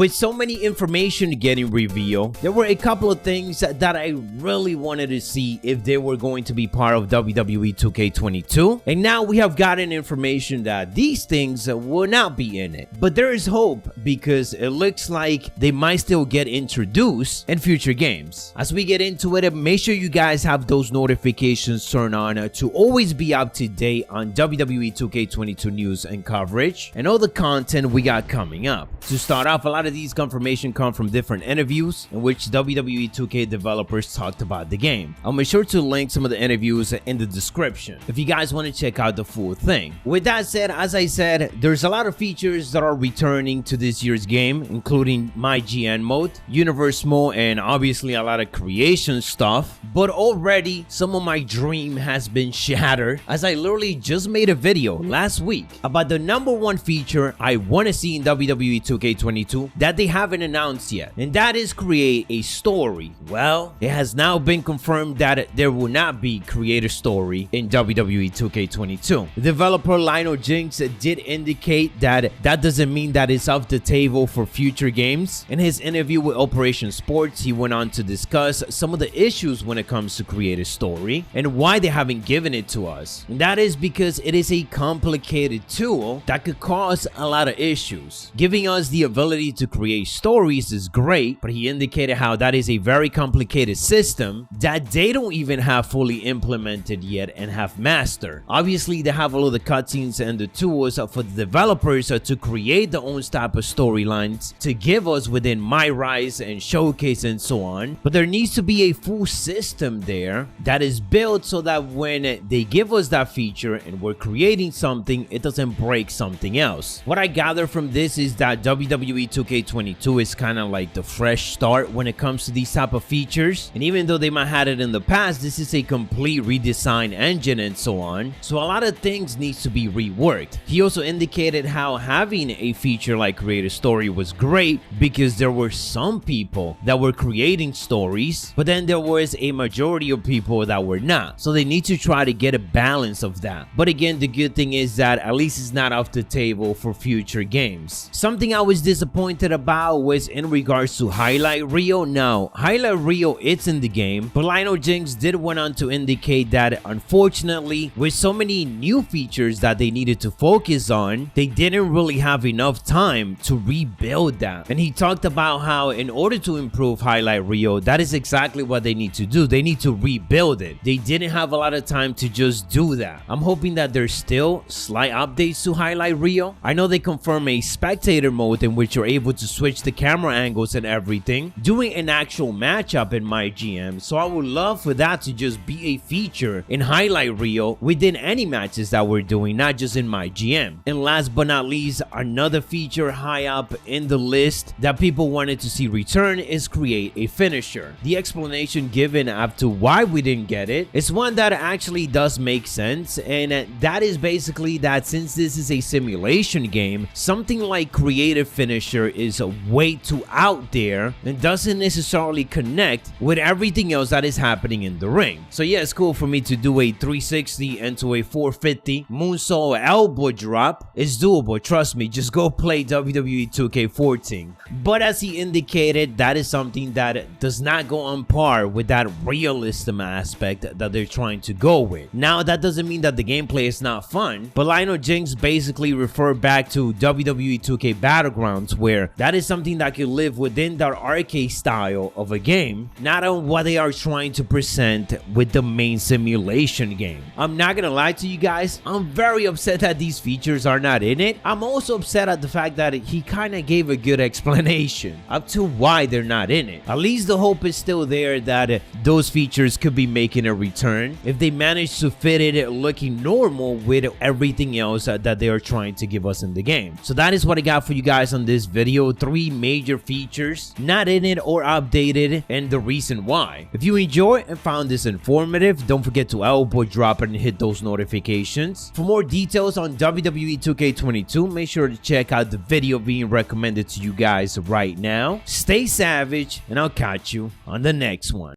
With so many information getting revealed, there were a couple of things that I really wanted to see if they were going to be part of WWE 2K22, and now we have gotten information that these things will not be in it. But there is hope because it looks like they might still get introduced in future games. As we get into it, make sure you guys have those notifications turned on to always be up to date on WWE 2K22 news and coverage and all the content we got coming up. To start off, a lot of these confirmations come from different interviews in which WWE 2K developers talked about the game. I'll make sure to link some of the interviews in the description if you guys want to check out the full thing. With that said, as I said, there's a lot of features that are returning to this year's game, including My GN mode, Universe mode, and obviously a lot of creation stuff. But already some of my dream has been shattered, as I literally just made a video last week about the #1 feature I want to see in WWE 2K22 that they haven't announced yet, and that is create a story. Well, it has now been confirmed that there will not be create a story in WWE 2K22. Developer Lionel Jinx did indicate that that doesn't mean that it's off the table for future games. In his interview with Operation Sports, he went on to discuss some of the issues when it comes to create a story and why they haven't given it to us. And that is because it is a complicated tool that could cause a lot of issues. Giving us the ability to create stories is great, but he indicated how that is a very complicated system that they don't even have fully implemented yet and have mastered. Obviously, they have all of the cutscenes and the tools for the developers to create their own type of storylines to give us within My Rise and Showcase and so on, but there needs to be a full system there that is built so that when they give us that feature and we're creating something, it doesn't break something else. What I gather from this is that WWE 2K22 is kind of like the fresh start when it comes to these type of features, and even though they might have it in the past, this is a complete redesigned engine and so on, so a lot of things needs to be reworked. He also indicated how having a feature like create a story was great because there were some people that were creating stories, but then there was a majority of people that were not, so they need to try to get a balance of that. But again, the good thing is that at least it's not off the table for future games. Something I was disappointed about was in regards to Highlight Reel. Now, Highlight Reel, it's in the game, but Lionel Jinx did went on to indicate that unfortunately, with so many new features that they needed to focus on, they didn't really have enough time to rebuild that. And he talked about how in order to improve Highlight Reel, that is exactly what they need to do. They need to rebuild it. They didn't have a lot of time to just do that. I'm hoping that there's still slight updates to Highlight Reel. I know they confirm a spectator mode in which you're able to switch the camera angles and everything, doing an actual matchup in My GM, so I would love for that to just be a feature in Highlight Reel within any matches that we're doing, not just in My GM. And last but not least, another feature high up in the list that people wanted to see return is create a finisher. The explanation given as to why we didn't get it is one that actually does make sense, and that is basically that since this is a simulation game, something like creative finisher is way too out there and doesn't necessarily connect with everything else that is happening in the ring. So yeah, it's cool for me to do a 360 into a 450 moonsault elbow drop. It's doable, trust me, just go play WWE 2K14. But as he indicated, that is something that does not go on par with that realism aspect that they're trying to go with. Now, that doesn't mean that the gameplay is not fun, but Lionel Jinx basically referred back to WWE 2K Battlegrounds, where that is something that can live within their arcade style of a game, not on what they are trying to present with the main simulation game. I'm not gonna lie to you guys, I'm very upset that these features are not in it. I'm also upset at the fact that he kind of gave a good explanation up to why they're not in it. At least the hope is still there that those features could be making a return if they manage to fit it looking normal with everything else that they are trying to give us in the game. So that is what I got for you guys on this video. 3 major features not in it or updated and the reason why. If you enjoyed and found this informative, don't forget to elbow drop and hit those notifications. For more details on WWE 2K22, make sure to check out the video being recommended to you guys right now. Stay savage, and I'll catch you on the next one.